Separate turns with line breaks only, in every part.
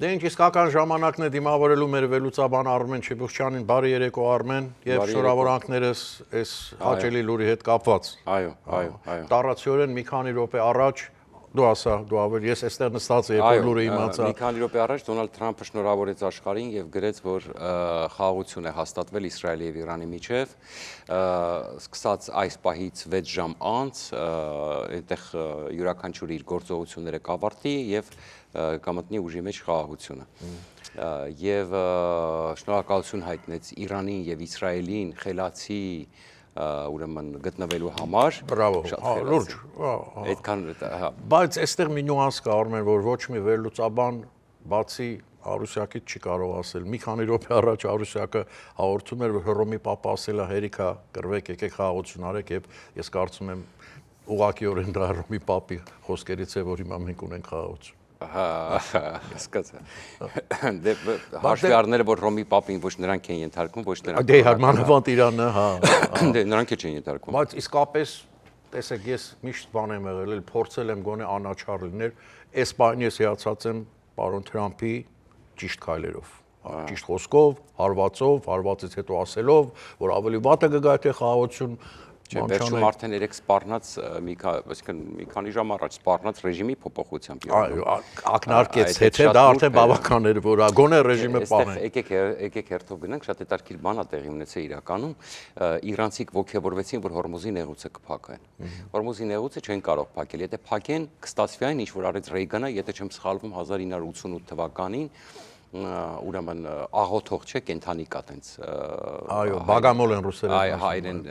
Դե ինչ իսկական ժամանակն է դիմավորելու մեր վերլուծաբան Արմեն Չիբուխչյանին, բարի երեկո Արմեն, եւ շնորհավորանքներս այս հաճելի լուրի հետ կապված։
Այո։
Տարածիորեն մի քանի րոպե առաջ դու ասա, դու ավելի ես այստեղ նստած եմ, երբ լուրը իմացա։
Մի քանի րոպե առաջ Դոնալդ Թրամփը շնորհավորեց աշխարհին եւ գրեց, որ խաղաղություն է հաստատվել Իսրայելի եւ Իրանի միջեւ, սկսած այս պահից 6 ժամ անց, այնտեղ յուրաքանչյուրը իր գործողությունները կավարտի եւ կմտնի ուժի մեջ խաղաղությունը։ Եվ շնորհակալություն հայտնեց Իրանին եւ Իսրայելին խելացի ուրեմն գտնվելու համար։
Բրավո, լուրջ։
Այդքան
Բայց այստեղ մի նյուանս կա, Արմեն, որ ոչ մի վերլուծաբան բացի Արուսյակից չի կարող ասել։ Մի քանի րոպե առաջ Արուսյակը հաղորդում էր, որ Հռոմի Պապը ասել է հերիքա կռվեք, եկեք խաղաղություն արեք, եւ ես կարծում եմ ուղղակիորեն դա Հռոմի Պապի խոսքերից է, որ հիմա մենք ունենք խաղաղություն։
Հասկացա։ Դե հաշվի առնելը, որ Հռոմի Պապին ոչ նրանք են ենթարկվում, ոչ նրանք։
Դե հարմանավանդ Իրանը, հա։
Դե նրանք չեն ենթարկվում։
Բայց իսկապես, տեսեք, ես միշտ բան եմ եղել, փորձել եմ գոնե անաչառ լինել, այս բանը ես հիացած եմ պարոն Թրամփի ճիշտ քայլերով, ճիշտ խոսքով, հարվածից հետո ասելով, որ ավելի վատ է գա թե խաղաղություն։
Վերջում արդեն երեք սպառնաց մի քանի ժամ առաջ սպառնաց ռեժիմի փոփոխությամբ։
Ակնարկեց, թե դա արդեն բավական էր, որ գոնե ռեժիմը պահեն։
Եկեք հերթով գնանք, շատ հետաքրքիր բան է տեղի ունեցել իրականում։ Իրանցիք ոգևորվեցին, որ Հորմուզի նեղուցը կփակեն։ Հորմուզի նեղուցը չեն կարող փակել, եթե փակեն, կստացվի այն, ինչ որ արեց Ռեյգանը, եթե չեմ սխալվում 1988 թվականին ուրեմն աղոթող չէ կենթանի կա տենց
այո բագամոլ են ռուսերեն
այո հայերեն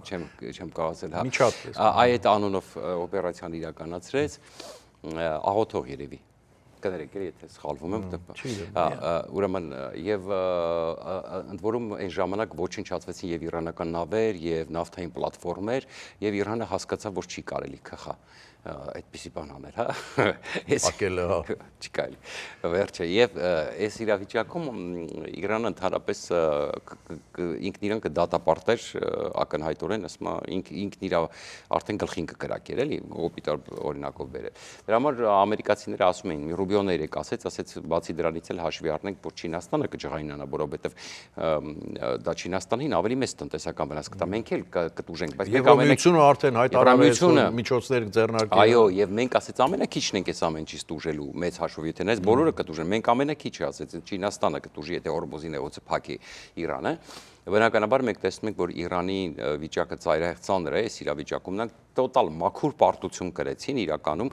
չեմ կարող ասել հա
միջատ
այդ անունով օպերացիան իրականացրեց աղոթող երևի կներեք եթե սխալվում եմ ուրեմն եւ ընդ որում այն ժամանակ ոչնչացվեցին եւ իրանական նավեր եւ նավթային պլատֆորմեր եւ Իրանը հասկացավ որ չի կարելի քխա այդպիսի բան անել, հա։
Ակելը, հա։
Չի կարելի։ Վերջը եւ այս իրավիճակում Իրանը ընդհանրապես ինքն իրան կդատապարտեր ակնհայտորեն, ասում ինքն իր արդեն գլխին կկրակեր, էլի, օպիտար օրինակով բերել։ Դրա համար ամերիկացիները ասում էին, Ռուբիոն երեք ասեց բացի դրանից էլ հաշվի առնենք, որ Չինաստանը կջղայնանա, որովհետեւ դա Չինաստանին ավելի մեծ տնտեսական վնաս կտա։ Մենք էլ կտուժենք, բայց մենք
ամենությունը արդեն հայտարարեց միջոցներ ձեռնարկել
Այո, եւ մենք ասեց ամենակիչն ենք այս ամեն ինչից տուժելու մեծ հաշվով, եթե նայես բոլորը կտուժեն, մենք ամենակիչը ասեց Չինաստանը կտուժի, եթե Հորմուզի նեղուցը փակի Իրանը։ Բնականաբար մենք տեսնում ենք, որ Իրանի վիճակը ծայրահեղ է, այս իրավիճակում նրանք տոտալ մաքուր պարտություն կրեցին իրականում։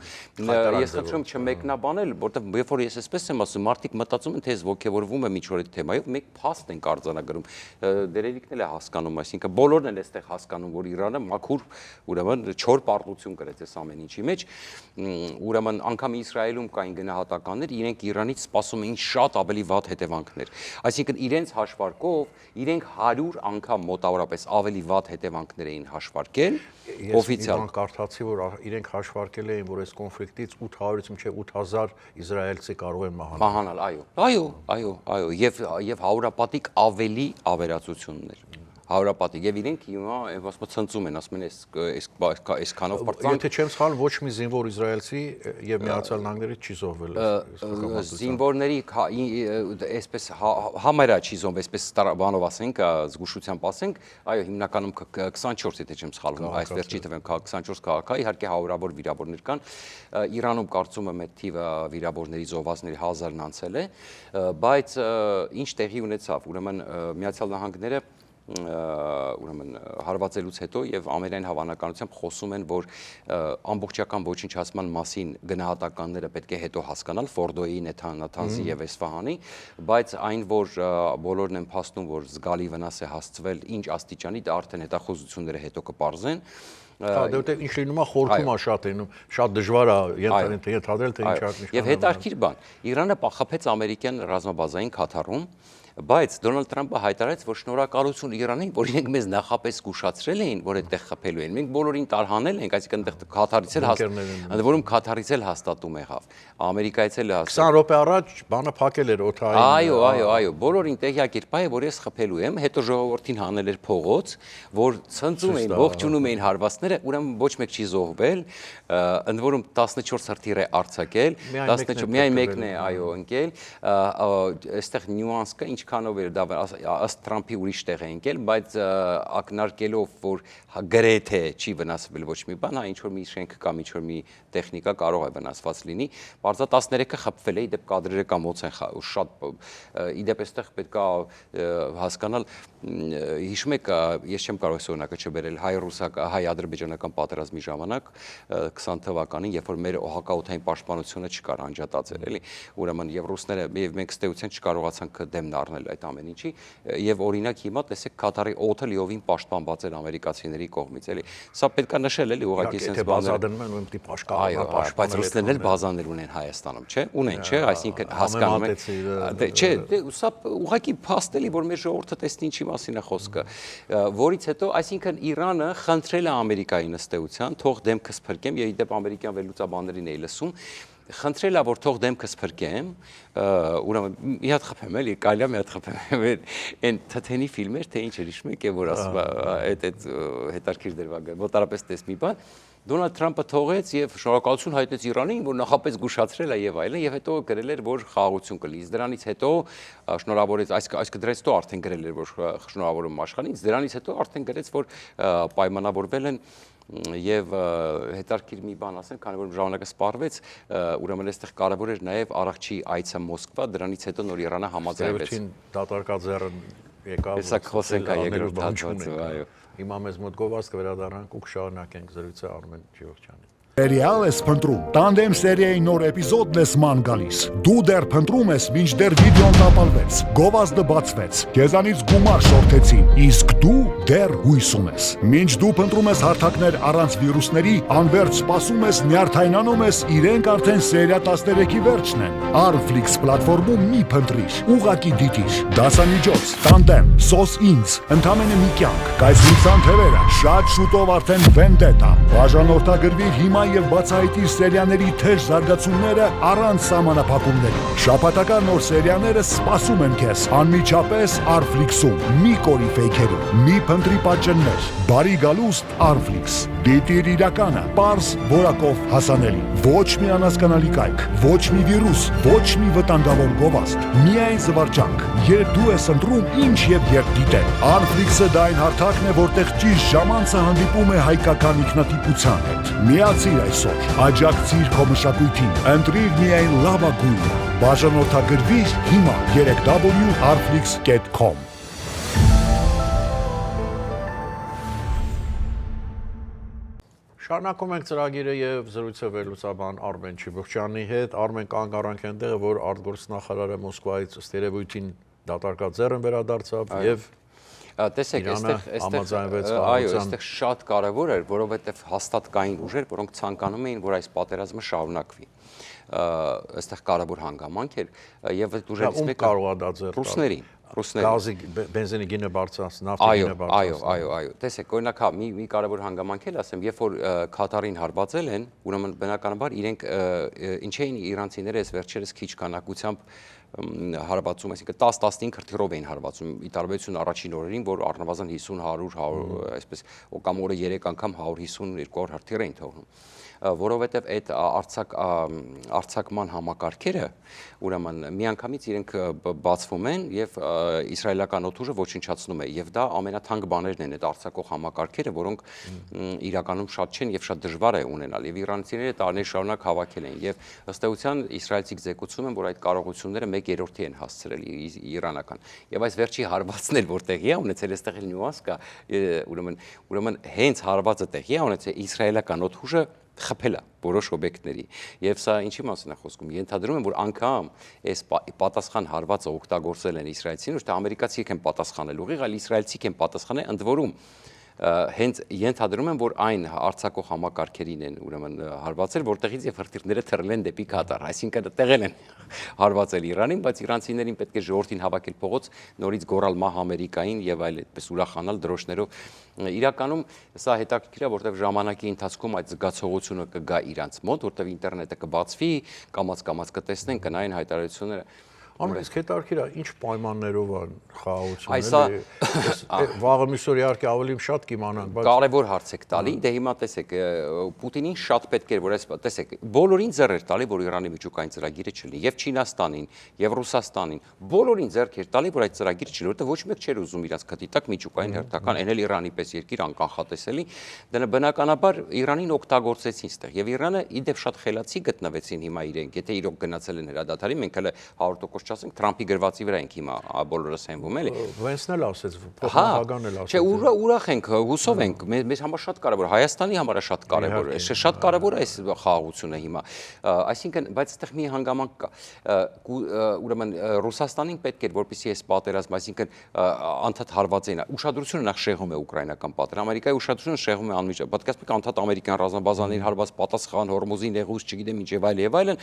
Ես խնդրում չմեկնաբանել, որտեղ երբ որ ես այսպես եմ ասում, մարդիկ մտածում են, թե ես ոգևորվում եմ ինչ-որ թեմայով, մենք փաստ ենք արձանագրում։ Դերերիկն էլ է հասկանում, այսինքն բոլորն են այստեղ հասկանում, որ Իրանը մաքուր, ուրեմն չոր պարտություն կրեց այս ամեն ինչի մեջ։ Ուրեմն անգամ Իսրայելում կային գնահատականներ, իրենք Իրանից սպասում էին շատ ավելի վատ հետևանքներ։ Այսինքն իրենց հաշվարկով իրենք 100 անգամ մոտավորապես ավելի վատ հետևանքներ էին հաշվարկել օֆիցիալ։
Ես կարդացի, որ իրենք հաշվարկել էին, որ այս կոնֆլիկտից 800-ից մինչև 8000 իզրայելցի կարող են
մահանալ։ Այո, եւ հարյուրապատիկ ավելի ավերածություններ։ Հարյուրապատիկ եւ իրենք հիմա ասում ցնծում են, ասում են այսքանով պրծանք։
Եթե չեմ սխալվում, ոչ մի զինվոր իզրայելցի եւ Միացյալ Նահանգներից չի զոհվել։
Զինվորների այսպես համարյա չի զոհվել, այսպես բանով ասենք, զգուշությամբ ասենք, այո, հիմնականում 24, եթե չեմ սխալվում, այս վերջի թվեմ 24 քաղաք, իհարկե հարյուրավոր վիրավորներ կան։ Իրանում կարծում եմ այդ թիվը վիրավորների զոհվածների 1000-ն անցել է, բայց ինչ տեղի ունեցավ, ուրեմն Միացյալ Նահանգները ուրեմն հարվածելուց հետո եւ ամերիկյան հավանականությամբ խոսում են, որ ամբողջական ոչնչացման մասին գնահատականները պետք է հետո հասկանալ Ֆորդոյի, Նաթանզի եւ Էսֆահանի, բայց այն, որ բոլորն են փաստում, որ զգալի վնաս է հասցվել, ինչ աստիճանի, դա արդեն հետախուզությունները հետո կպարզեն։
Դե ինչ լինում է խորքում է շատ լինում, շատ դժվար է ենթադրել թե ինչ ակնիշ։
Եվ հետաքրքիր բան, Իրանը խփեց ամերիկյան ռազմաբազային Քաթարում բայց Դոնալդ Թրամփը հայտարարեց, որ շնորհակալություն Իրանին, որ իրենք մեզ նախապես զգուշացրել էին, որ այդտեղ խփելու են։ Մենք բոլորին տարհանել ենք, այսինքն այդտեղ Քաթարից էլ որում Քաթարից էլ հաստատում եղավ։ Ամերիկայից էլ
20 րոպե առաջ բանը փակել էր օթային։
Այո, բոլորին տեղյակ էր πάει, որ ես խփելու եմ, հետո ժողովրդին հանել էր փողոց, որ ցնծում էին, ողջունում էին հարվածները, ուրեմն ոչ մեկ չի զոհվել, ընդ որում 14 հրթիռ է արձակել, 14 միայն մեկն է, այո, ընկել, այստեղ նյուանս կա, ինչքանով էր դա ըստ Թրամփի ուրիշ տեղ է ընկել, բայց ակնարկելով, որ գրեթե չի վնասվել ոչ մի բան, ինչ որ մի շենք կամ ինչ որ մի տեխնիկա կարող է վնասված լինի, բարձա 13-ը խփվել է, իդեպ կադրերը կամ ոնց են շատ իդեպ այստեղ պետք է հասկանալ, հիշում եք, ես չեմ կարող այս օրինակը չբերել հայ-ադրբեջանական պատերազմի ժամանակ 20 թվականին, երբ որ մեր հակաօդային պաշտպանությունը չկար անջատածել, էլի, ուրեմն եւ ռուսները եւ մենք ստեյության չկարողացանք դեմն առնել այդ ամեն ինչի եւ օրինակ հիմա տեսեք Քաթարի օդը լիովին պաշտպանված էր ամերիկացիների կողմից, էլի, սա պետք է նշել, էլի, ուղղակի sense
բաներ,
բայց ռուսներն էլ բազաներ ունեն Հայաստանում, չէ՞, ունեն, չէ՞, այսինքն հասկանում են, չէ, սա ուղղակի փաստ էլի, որ մեր ժողովուրդը տեսնի ինչի մասին է խոսքը, որից հետո, այսինքն Իրանը խնդրել է Ամերիկայի նստեյության, թող դեմքս փրկեմ, եւ իդեպ ամերիկյան վերլուծաբաններին էի լսում, խնդրել է, որ թող դեմքս փրկեմ, ուրեմն մի հատ խփեմ, էլի, կարելի է մի հատ խփեմ, այն թթենի ֆիլմեր, թե ինչ էր, հիշում եք, որ ասում այդ հետարքիր դրվագը, ոտարապես տես մի բան, Դոնալդ Թրամփը թողեց եւ շնորհակալություն հայտնեց Իրանին, որ նախապես զգուշացրել է եւ այլն, եւ հետո գրել էր, որ խաղաղություն կլինի։ Դրանից հետո շնորհավորեց, այս դրանից հետո արդեն գրել էր, որ շնորհավորում աշխարհին, դրանից հետո արդեն գրեց, որ պայմանավորվել են եւ հետարքիր մի բան ասեմ, քանի որ ժամանակը սպառվեց, ուրեմն այստեղ կարևոր էր նաեւ Արաքչի այցը Մոսկվա, դրանից հետո նոր Իրանը համաձայնվեց։
Վերջին դատարկաձեռը եկավ։
Հեսա խոսենք երկրորդ հատվածը, այո։
Հիմա մեզ մոտ գովազդ կվերադառնանք ու կշարունակենք զրույցը Արմեն Ջիվորջյանի։
Serial ես փնտրում։ Տանդեմ սերիայի նոր էպիզոդն ես ման գալիս։ Դու դեռ փնտրում ես, մինչդեռ վիդեոն տապալվեց։ Գովազդը բացվեց։ Քեզանից գումար շորթեցին, իսկ դու դեռ հույս ունես։ Մինչ դու փնտրում ես հարթակներ առանց վիրուսների, անverջ սպասում ես, նյարդայնանում ես, իրենք արդեն սերիա 13-ի վերջն են։ Arflix պլատֆորմում մի փնտրիր, ուղակի դիտիր։ Դասամիջոց, տանդեմ, սոս ինձ, ընդամենը մի կյանք, կայսրության թևերը, շատ շուտով արդեն Vendetta։ Բաժանորդագրվիր հիմա եւ բացահայտիր սերիաների թեժ զարգացումները առանց սահմանափակումների։ Շաբաթական նոր սերիաները սպասում են քեզ անմիջապես Arflix-ում։ Մի կորի ֆեյքերում, մի փնտրի պատճեններ։ Բարի գալուստ Arflix։ Դիտիր իրականը, պարզ որակով հասանելի։ Ոչ մի անհասկանալի կայք, ոչ մի վիրուս, ոչ մի վտանգավոր գովազդ։ Միայն զվարճանք։ Երբ դու ես ընտրում ինչ եւ երբ դիտել։ Arflix-ը դա այն հարթակն է, որտեղ ճիշտ ժամանցը հանդիպում է հայկական ինքնատիպության հետ։ Միացիր այսօր, աջակցիր քո մշակույթին, ընտրիր միայն լավագույնը։ Բաժանորդագրվիր հիմա 3w.arflix.com։
Շարունակում ենք ծրագիրը եւ զրույցը վերլուծաբան Արմեն Ջիվորջյանի հետ։ Արմեն կանգ առանք այնտեղ, որ արտգործնախարարը Մոսկվայից ըստ երևույթին դատարկաձեռն վերադարձավ եւ
տեսեք, այստեղ շատ կարևոր էր, որովհետև հաստատ կային ուժեր, որոնք ցանկանում էին, որ այս պատերազմը շարունակվի։ Այստեղ կարևոր հանգամանք էր եւ այդ ուժերից մեկը
կարող է դա ձեռ
ռուսներին։
Գազի, բենզինի գինը բարձրաց, նավթի գինը բարձրաց։
Այո, տեսեք, օրինակ մի կարևոր հանգամանք էլ ասեմ, երբ որ Քաթարին հարվածել են, ուրեմն բնականաբար իրենք ինչ էին իրանցիները այս վերջերս քիչ քանակությամբ հարվածում, այսինքն 10-15 հրթիռով էին հարվածում, ի տարբերություն առաջին օրերին, որ առնվազն 50-100, այսպես կամ օրը 3 անգամ 150-200 հրթիռ էին թողնում, որովհետև այդ արձակման համակարգերը, ուրեմն միանգամից իրենք բացվում են եւ իսրայելական օդուժը ոչնչացնում է եւ դա ամենաթանկ բաներն են այդ արձակող համակարգերը, որոնք իրականում շատ չեն եւ շատ դժվար է ունենալ եւ իրանցիները տարիներ շարունակ հավաքել են եւ ըստ էության իսրայելցիք զեկուցում են, որ այդ կարողությունները 1/3 են հասցրել իրանական եւ այս վերջի հարվածն էլ որ տեղի է ունեցել, այստեղ էլ նյուանս կա, ուրեմն հենց հարվածը տեղի է ունեցել իսրայելական օդուժը խփել է որոշ օբյեկտների եւ սա ինչի մասին է խոսքում, ենթադրում եմ, որ անգամ այս պատասխան հարվածը օգտագործել են իսրայելցիները, ոչ թե ամերիկացիք են պատասխանել ուղիղ, այլ իսրայելցիք են պատասխանել, ընդ որում հենց ենթադրում եմ, որ այն արձակող համակարգերին են ուրեմն հարվածել, որտեղից եւ հրթիռները թռել են դեպի Կատար, այսինքն տեղել են հարվածել Իրանին, բայց իրանցիներին պետք է ժողովրդին հավաքել փողոց, նորից գոռալ մահ Ամերիկային եւ այլ այդպես ուրախանալ դրոշներով։ Իրականում սա հետաքրքիր է, որտեղ ժամանակի ընթացքում այդ զգացողությունը կգա իրանց մոտ, որտեղ ինտերնետը կբացվի, կամաց կտեսնեն, կնայեն հայտարարությունները։
Անու իսկ հետաքրքիր է, ինչ պայմաններով է խաղաղությունը։ Վաղը միսօր իհարկե ավելի շատ կիմանանք, բայց
կարևոր հարց եք տալի, դե հիմա տեսեք, Պուտինին շատ պետք էր, որ այս տեսեք, բոլորին ձեռ էր տալի, որ Իրանի միջուկային ծրագիրը չլինի, եւ Չինաստանին, եւ Ռուսաստանին, բոլորին ձեռք էր տալի, որ այդ ծրագիրը չլինի, որովհետեւ ոչ մեկ չէր ուզում իրանց քթի տակ միջուկային հերթական, այն էլ Իրանի պես երկիր անկանխատեսելի, դրա բնականաբար Իրանին օգտագործեցին ստեղ, եւ Իրանը իդեպ շատ խելացի գտնվեցին հիմա իրենք, եթե իրոք գնացել են հրադադարի, մենք հələ 100% չասենք, Թրամփի գրվածի վրա ենք հիմա բոլորս հենվում էլի։
Վենսն էլ ասեց, փոխնախագահն էլ ասեց։
Չէ, ուրախ ենք, հուսով ենք, մեզ համար շատ կարևոր, Հայաստանի համար շատ կարևոր է, շատ կարևոր է այս խաղաղությունը հիմա։ Այսինքն, բայց այդտեղ մի հանգամանք կա։ Ուրեմն Ռուսաստանին պետք էր, որպեսզի այս պատերազմը, այսինքն անդադ հարվածային, ուշադրությունը նախ շեղում է ուկրաինական պատերազմը, Ամերիկայի ուշադրությունը շեղում է անմիջապես, պատկերացնեք անդադ ամերիկյան ռազմաբազաներին հարված պատասխան, Հորմուզի նեղուց, չգիտեմ ինչ եւ այլն,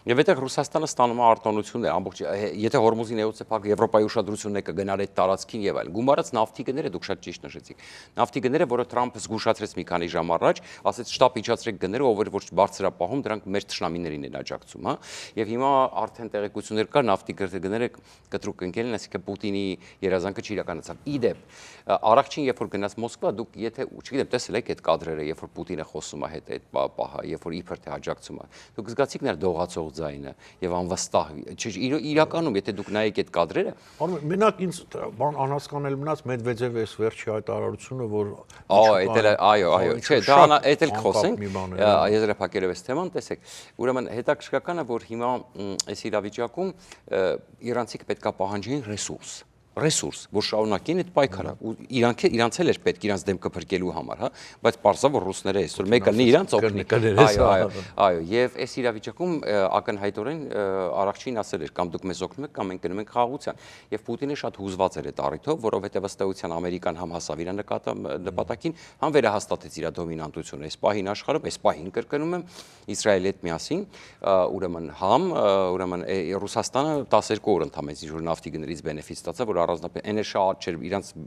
եւ այդտեղ Ռուսաստանը ստանում է արտոնություններ, ամբողջ եթե Հորմուզի նեղուցը փակ Եվրոպայի ուշադրությունն է կգնար այդ տարածքին եւ այլն։ Գումարած նավթի գները դուք շատ ճիշտ նշեցիք։ Նավթի գները, որը Թրամփը զգուշացրեց մի քանի ժամ առաջ, ասեց շտապ իջացրեք գները, ով որ բարձրապահում, դրանք մեր թշնամիներին են աջակցում, հա։ Եվ հիմա արդեն տեղեկություններ կար նավթի գները կտրուկ ընկել են, այսինքն Պուտինի երազանքը չիրականացավ։ Իդեպ, առաջին երբ որ գնաց Մոսկվա, դուք եթե, չգիտեմ, տեսել եք այդ կադրերը, երբ որ Պուտինը խոսում է հետ այդ պահը, երբ որ իբր թե աջակցում է, դուք զգացիք նրա դողացող ձայնը եւ անվստահ, իրականում եթե դուք նայեք այդ կադրերը,
մենակ ինձ բան անհասկանալի մնաց Մեդվեդևի այս վերջի հայտարարությունը, որ
այո, չէ, դա այդ էլ կխոսենք, եզրափակելով այս թեման, տեսեք, ուրեմն հետաքրքրական է, որ հիմա այս իրավիճակում իրանցիք պետքա պահանջեն ռեսուրս, որ շարունակեն այդ պայքարը, ու իրանց էլ էր պետք իրանց դեմքը փրկելու համար, հա, բայց պարզա որ ռուսները այսօր մեկը իրանց օգնի։ Այո, եւ այս իրավիճակում ակնհայտորեն Արաքչին ասել էր կամ դուք մեզ օգնում եք կամ մենք գնում ենք խաղաղության, եւ Պուտինը շատ հուզված էր այդ առիթով, որովհետեւ ըստ էության Ամերիկան համ հասավ իր նպատակին, համ վերահաստատեց իր դոմինանտությունը այս պահին աշխարհում, այս պահին կրկնում եմ, Իսրայելի հետ միասին, ուրեմն Ռուսաստանը 12 օր ընդամենը ինչ որ նավթի գներից բենեֆիտ ստացավ, որ առանձնապես այն է շատ չէր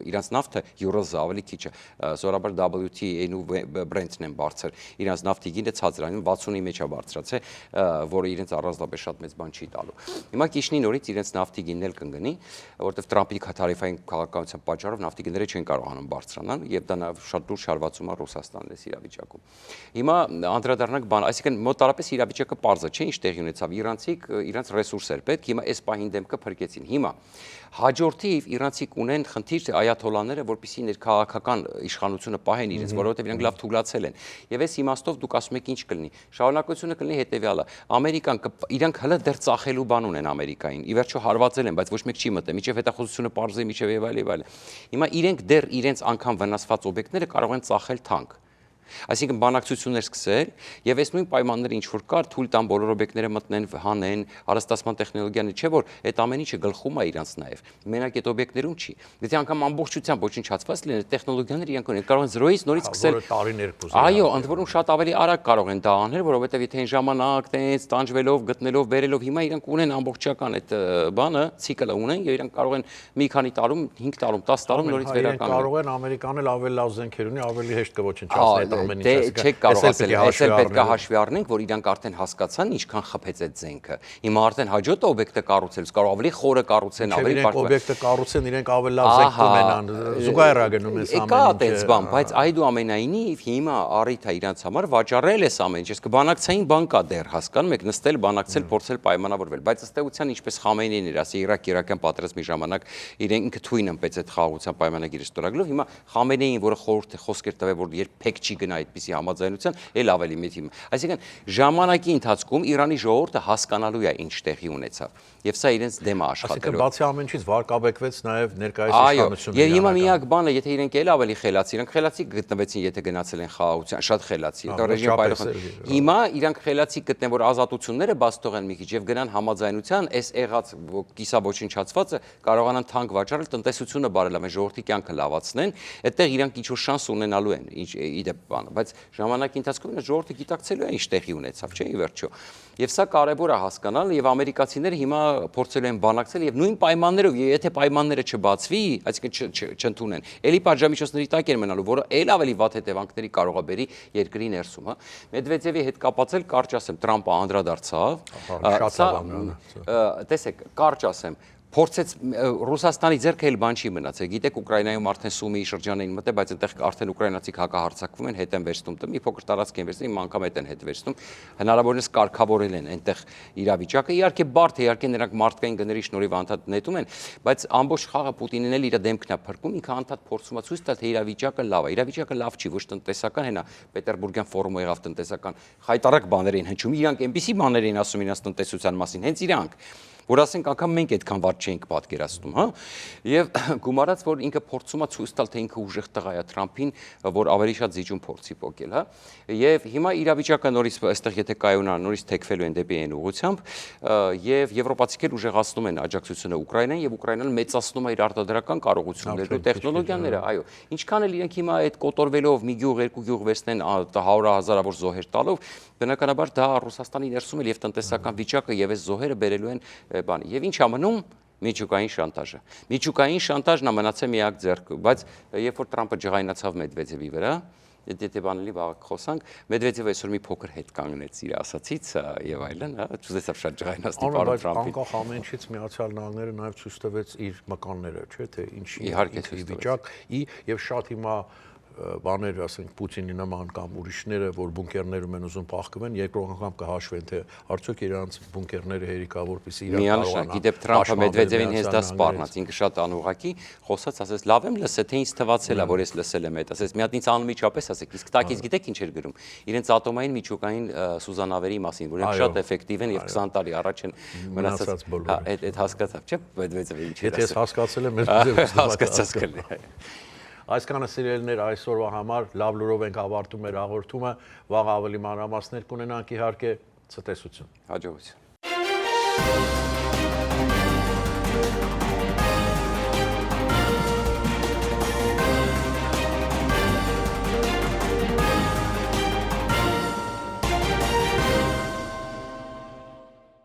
իրանց նավթը յուրոզը ավելի քիչ է, սովորաբար WTI-ն ու Brent-ն են բարձր, իրանց նավթի գինը ցածր այն 60-ի մեջ է բարձրացել, որը իրենց առանձնապես շատ մեծ բան չի տալու։ Հիմա Կիշնի նորից իրենց նավթի գինն էլ կընկնի, որովհետև Թրամփի թարիֆային քաղաքականության պատճառով նավթի գները չեն կարողանում բարձրանալ, եւ դա շատ դուրս հարվածում է Ռուսաստանին այս իրավիճակում։ Հիմա անդրադառնանք բան, այսինքն մոտարապես իրավիճակը պարզ է, չէ՞ ինչ տեղի ունեցավ, իրանցիք իրենց ռեսուրսեր պետք, հիմա այս պահին դեմքը փրկեցին։ Հիմա հաջորդիվ իրանցիք ունեն խնդիր այաթոլաները, որպեսզի ներքաղաքական իշխանությունը պահեն իրենց, որովհետև իրանք լավ թուլացել են։ Եվ այս իմաստով դուք ասում եք ինչ կլինի։ Շարունակությունը կլինի հետևյալը. Ամերիկան իրանք հələ դեռ ծախելու բան ունեն Ամերիկային։ Ի վերջո հարվածել են, բայց ոչ մեկ չի մտել, միջև հետախուզությունը պարզի, միջև եւ այլ։ Հիմա իրենք դեռ իրենց անգամ վնասված օբյեկտները կարող են ծախել թանկ։ Այսինքն բանակցություններ սկսել եւ այս նույն պայմանները ինչ որ կար, թույլ տան բոլոր օբյեկտները մտնեն, հանեն, հարստացման տեխնոլոգիաները, չէ՞ որ այդ ամեն ինչը գլխում է իրանց նաեւ։ Մենակ այդ օբյեկտներում չի։ Եթե անգամ ամբողջությամբ ոչնչացված լինեն, տեխնոլոգիաները իրանք ունեն, կարող են զրոյից նորից սկսել։ Այո, ընդ որում շատ ավելի արագ կարող են դա անել, որովհետեւ եթե այն ժամանակ տենց տանջվելով, գտնելով, բերելով, հիմա իրանք ունեն ամբողջական այդ բանը, ցիկլը ունեն եւ իրանք կարող են մի քանի տարում, 5 տարում, 10 տարում նորից վերականգնել։
Կարող են Ամերիկան էլ ավելի լավ զենքեր ունի, ավելի հեշտ կոչնչացնի ամեն ինչ։
Չեք կարող ասել, այս էլ պետք է հաշվի առնենք, որ իրանք արդեն հասկացան ինչքան խփեց այդ զենքը։ Հիմա արդեն հաջորդ օբյեկտը կառուցելուց կարող ավելի խորը կառուցեն, ավելի
բարդ։ Օբյեկտը կառուցեն, իրենք ավելի լավ զենք կունենան, զուգահեռ է գնում այս ամեն ինչը։
Կա այդպես բան, բայց այդուամենայնիվ հիմա առիթ է իրանց համար վաճառել էս ամեն ինչ, կբանակցային բան կա դեռ, հասկանում եք, նստել, բանակցել, փորձել պայմանավորվել, բայց ըստ էության ինչպես Խամենեին էր ասի Իրաք-Իրաքյան պատերազմի ժամանակ իրենք ինքը թույն ըմպեց այդ խաղաղության պայմանագիրը ստորագրելով, հիմա Խամենեին, որը խոսք էր տվել, որ երբեք չի չգնա այդպիսի համաձայնության, էլ ավելի մեծ հիմա։ Այսինքն ժամանակի ընթացքում Իրանի ժողովուրդը հասկանալու է ինչ տեղի ունեցավ, եւ սա իրենց դեմ է աշխատելու։
Այսինքն բացի ամեն ինչից վարկաբեկվեց նաև ներկայիս
Այո,
իշխանությունը։
եւ հիմա միակ բանը, եթե իրենք էլ ավելի խելացի, իրենք խելացի գտնվեցին, եթե գնացել են խաղաղության, շատ խելացի, դա ռեժիմ բայրախ։ Հիմա իրանք խելացի գտնեն, որ ազատությունները բաց թողեն մի քիչ եւ գնան համաձայնության, այս եղած կիսաբոչնչացվածը կարողանան թանկ վաճառել, տնտեսությունը բարելավեն, ժողովրդի կյանքը լավացնեն, այդտեղ իրանք ինչ որ շանս ունենալու են, ինչ իդեպ բանը, բայց ժամանակի ընթացքում ժողովուրդը գիտակցելու է ինչ տեղի ունեցավ, չէ՞, ի վերջո։ Եվ սա կարևոր է հասկանալ եւ ամերիկացիները հիմա փորձելու են բանակցել եւ նույն պայմաններով, եթե պայմանները չբացվի, այսինքն չընդունեն, ելի պատժամիջոցների տակ են մնալու, որը ել ավելի վատ հետևանքների կարող է բերի երկրի ներսում, հա։ Մեդվեդևի հետ կապացել կարճ ասեմ, Տրամպը անդրադարձավ, սա տեսեք, կարճ ասեմ, փորձեց Ռուսաստանի ձեռքը էլ բան չի մնացել։ Գիտեք, Ուկրաինայում արդեն Սումիի շրջան էին մտել, բայց այնտեղ արդեն ուկրաինացիք հակահարձակվում են, հետ են վերցնում, մի փոքր տարածք են վերցնում, անգամ հետ են հետ վերցնում, հնարավորինս կարգավորել են այնտեղ իրավիճակը։ Իհարկե բարդ է, իհարկե նրանք մարդկային գների շնորհիվ անդադ նետում են, բայց ամբողջ խաղը Պուտինին էլ իր դեմքն է փրկում, ինքը անդադ փորձում է ցույց տալ, թե իրավիճակը լավ է։ Իրավիճակը լավ չի, ոչ տնտեսական, հենա Պետերբուրգյան ֆորումը եղավ տնտեսական, խայտարակ բաներ էին հնչում, իրանք այնպիսի բաներ էին ասում իրենց տնտեսության մասին, հենց իրանք, որ ասենք անգամ մենք այդքան վատ չէինք պատկերացնում, հա։ Եվ գումարած, որ ինքը փորձում է ցույց տալ, թե ինքը ուժեղ տղա է Թրամփին, որ ավելի շատ զիջում փորձի փոկել, հա։ Եվ հիմա իրավիճակը նորից այստեղ եթե կայունանա, նորից թեքվելու են դեպի այն ուղղությամբ, եւ եվրոպացիքեր ուժեղացնում են աջակցությունը Ուկրաինային եւ Ուկրաինան մեծացնում է իր արտադրական կարողությունները ու տեխնոլոգիաները, այո։ Ինչքան էլ իրենք հիմա այդ կոտորվելով մի գյուղ, երկու գյուղ վերցնեն 100,000-ավոր զոհեր տալով, բնականաբար դա Ռուսաստանի ներսում էլ եւ տնտեսական վիճակը եւ այս զոհերը բերելու են բան։ Եվ ինչ ամնում միջուկային շանտաժը։ Միջուկային շանտաժն է մնացել միակ ձեռքը, բայց երբ որ Տրամպը ջղայնացավ Մեդվեդևի վրա, եթե բանալի վաղ խոսանք, Մեդվեդևը այսօր մի փոքր հետ կանգնեց իր ասացից եւ այլն, հա, չուզեցավ շատ ջղայնացնի պարոն Տրամփին։
Անկախ ամեն ինչից Միացյալ Նահանգները նաեւ ցույց տվեց իր մկանները, չէ՞, թե ինչի
իհարկե վիճակ
եւ շատ հիմա բաներ, ասենք Պուտինի նման կամ ուրիշները, որ բունկերներում են ուզում փախկվեն, երկրորդ անգամ կհաշվեն, թե արդյոք իրանց բունկերները հերիկա, որպեսզի իրան կարողանան։
Գիտեք, Տրամփը Մեդվեդևին հենց դա սպառնաց, ինքը շատ անուղակի խոսաց, ասեց, լավ եմ լսել, թե ինձ թվացել է, որ ես լսել եմ այդ, ասեց, մի հատ ինձ անմիջապես ասեք, իսկ տակից գիտեք ինչ էր գրում։ Իրենց ատոմային միջուկային սուզանավերի մասին, որ շատ էֆեկտիվ են եւ 20 տարի առաջ են մնացած, այդ հասկացավ, չէ՞, Մեդվեդևը ինչ էր ասել։
Եթե ես հասկացել եմ, Մեդվեդևը
հասկացած կլինի։
Այսքանը սիրելիներ այսօրվա համար լավ լուրով ենք ավարտում մեր հաղորդումը, վաղ ավելի մանրամասներ կունենանք իհարկե, ցտեսություն։
Հաջողություն։